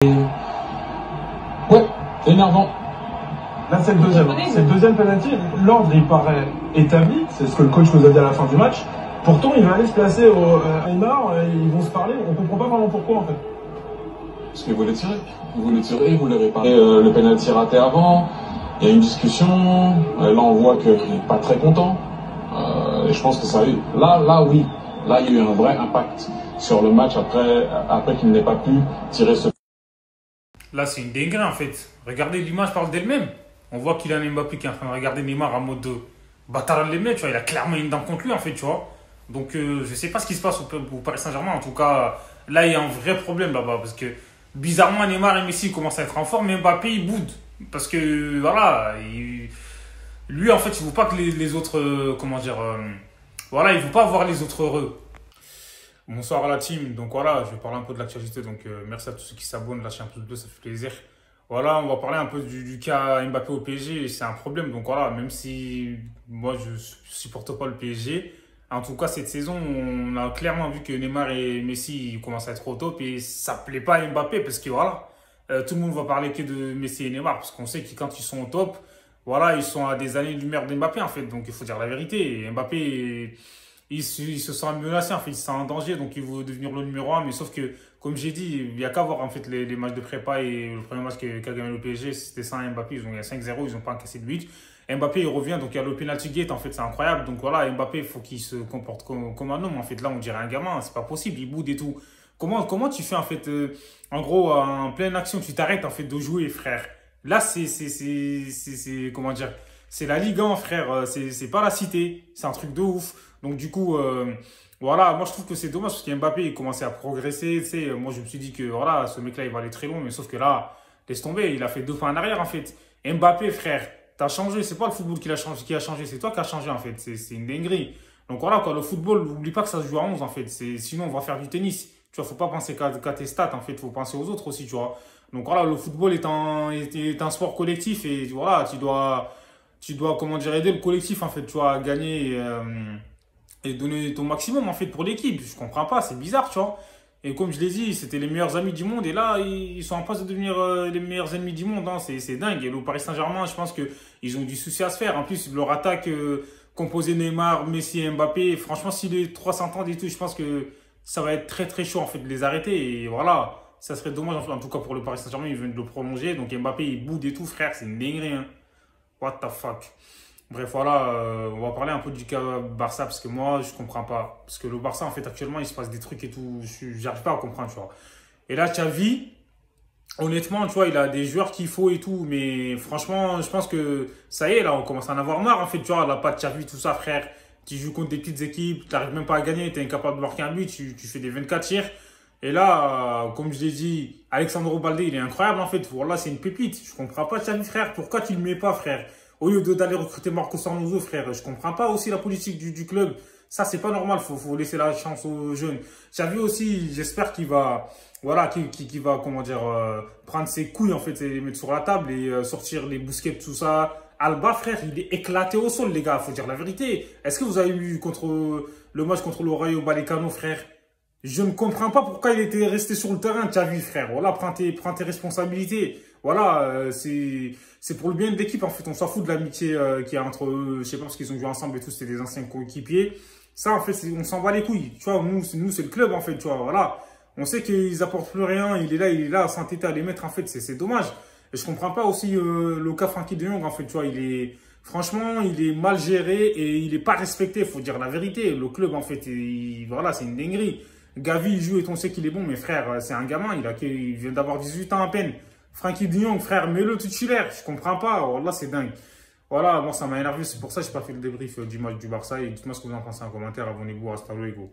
Ouais, c'est énervant. Là, c'est le deuxième penalty. L'ordre, il paraît établi. C'est ce que le coach nous a dit à la fin du match. Pourtant, il va aller se placer au Neymar. Ils vont se parler. On comprend pas vraiment pourquoi, en fait. Parce qu'il voulait tirer. Il voulait réparer le penalty raté avant. Il y a une discussion. Là, on voit qu'il n'est pas très content. Et je pense que ça a eu... Là, oui. Là, il y a eu un vrai impact sur le match après qu'il n'ait pas pu tirer ce... Là, c'est une dinguerie en fait. Regardez, l'image parle d'elle-même. On voit qu'il a un Mbappé qui est en train de regarder Neymar en mode bâtard de l'aimer, tu vois. Il a clairement une dent contre lui en fait, tu vois. Donc, je sais pas ce qui se passe au Paris Saint-Germain. En tout cas, là, il y a un vrai problème là-bas. Parce que bizarrement, Neymar et Messi commencent à être en forme, mais Mbappé, il boude. Parce que, voilà, lui, en fait, il ne veut pas que les autres, voilà, il ne veut pas voir les autres heureux. Bonsoir à la team, donc voilà, je vais parler un peu de l'actualité, donc merci à tous ceux qui s'abonnent, lâchez un pouce bleu, ça fait plaisir. Voilà, on va parler un peu du cas Mbappé au PSG, c'est un problème, donc voilà, même si moi je supporte pas le PSG, en tout cas cette saison, on a clairement vu que Neymar et Messi commencent à être au top et ça plaît pas à Mbappé parce que voilà, tout le monde va parler que de Messi et Neymar parce qu'on sait que quand ils sont au top, voilà, ils sont à des années-lumière d'Mbappé en fait, donc il faut dire la vérité, et Mbappé... Il se sent menacé, en fait, il se sent en danger, donc il veut devenir le numéro 1. Mais sauf que, comme j'ai dit, il n'y a qu'à voir en fait, les matchs de prépa et le premier match qu'a gagné le PSG, c'était sans Mbappé. Il y a 5-0, ils n'ont pas encaissé de but. Mbappé, il revient, donc il y a le penalty gate, en fait, c'est incroyable. Donc voilà, Mbappé, il faut qu'il se comporte comme un homme. En fait, là, on dirait un gamin, c'est pas possible, il boude et tout. Comment tu fais, en fait, en gros, en pleine action, tu t'arrêtes, en fait, de jouer, frère. Là, comment dire, c'est la Ligue 1, frère, c'est pas la cité, c'est un truc de ouf. Donc du coup, voilà, moi je trouve que c'est dommage parce qu'Mbappé il commençait à progresser. Tu sais, moi je me suis dit que voilà, ce mec-là il va aller très loin, mais sauf que là, laisse tomber, il a fait 2 pas en arrière en fait. Mbappé, frère, t'as changé, c'est pas le football qui a changé, c'est toi qui as changé en fait. C'est une dinguerie. Donc voilà, quoi, le football, n'oublie pas que ça se joue à 11 en fait. Sinon, on va faire du tennis. Tu vois, faut pas penser qu'à tes stats en fait, faut penser aux autres aussi, tu vois. Donc voilà, le football est un sport collectif et voilà, tu dois, comment dire, aider le collectif en fait, tu vois, à gagner. Et donner ton maximum en fait pour l'équipe. Je comprends pas, c'est bizarre, tu vois. Et comme je l'ai dit, c'était les meilleurs amis du monde et là, ils sont en passe de devenir les meilleurs ennemis du monde. Hein. C'est dingue. Et le Paris Saint-Germain, je pense qu'ils ont du souci à se faire. En plus, leur attaque composée Neymar, Messi et Mbappé, franchement, si les 300 ans et tout, je pense que ça va être très très chaud en fait de les arrêter. Et voilà, ça serait dommage en tout cas pour le Paris Saint-Germain, ils viennent de le prolonger. Donc Mbappé, il boude et tout, frère, c'est une dinguerie. Hein. What the fuck. Bref, voilà, on va parler un peu du cas Barça parce que moi, je comprends pas. Parce que le Barça, en fait, actuellement, il se passe des trucs et tout. J'arrive pas à comprendre, tu vois. Et là, Xavi, honnêtement, tu vois, il a des joueurs qu'il faut et tout. Mais franchement, je pense que ça y est, là, on commence à en avoir marre, en fait. Tu vois, la patte Xavi, tout ça, frère. Tu joues contre des petites équipes, tu n'arrives même pas à gagner, tu es incapable de marquer un but, tu fais des 24 tirs. Et là, comme je l'ai dit, Alexandro Balde, il est incroyable, en fait. Voilà, c'est une pépite. Je comprends pas, Xavi, frère. Pourquoi tu le mets pas, frère? Au lieu d'aller recruter Marcos Alonso, frère, je comprends pas aussi la politique du club. Ça, c'est pas normal. Faut laisser la chance aux jeunes. J'avais aussi, j'espère qu'il va, voilà, qu'il va, comment dire, prendre ses couilles, en fait, et les mettre sur la table et sortir les Busquets, tout ça. Alba, frère, il est éclaté au sol, les gars. Faut dire la vérité. Est-ce que vous avez vu le match contre le Rayo Vallecano, frère? Je ne comprends pas pourquoi il était resté sur le terrain, tu as vu, frère. Voilà, prends tes responsabilités. Voilà, c'est pour le bien de l'équipe, en fait. On s'en fout de l'amitié qu'il y a entre eux. Je sais pas, parce qu'ils ont joué ensemble et tout, c'était des anciens coéquipiers. Ça, en fait, on s'en bat les couilles. Tu vois, nous c'est le club, en fait, tu vois, voilà. On sait qu'ils apportent plus rien. Il est là, à s'entêter à les mettre, en fait. C'est dommage. Et je comprends pas aussi le cas Frenkie de Jong, en fait, tu vois. Franchement, il est mal géré et il est pas respecté, faut dire la vérité. Le club, en fait, voilà, c'est une dinguerie. Gavi, il joue et on sait qu'il est bon, mais frère, c'est un gamin, il vient d'avoir 18 ans à peine. Frenkie de Jong, frère, mets-le titulaire, je comprends pas, voilà, c'est dingue. Voilà, moi ça m'a énervé, c'est pour ça que j'ai pas fait le débrief du match du Barça. Et dites-moi ce que vous en pensez en commentaire, abonnez-vous, hasta luego.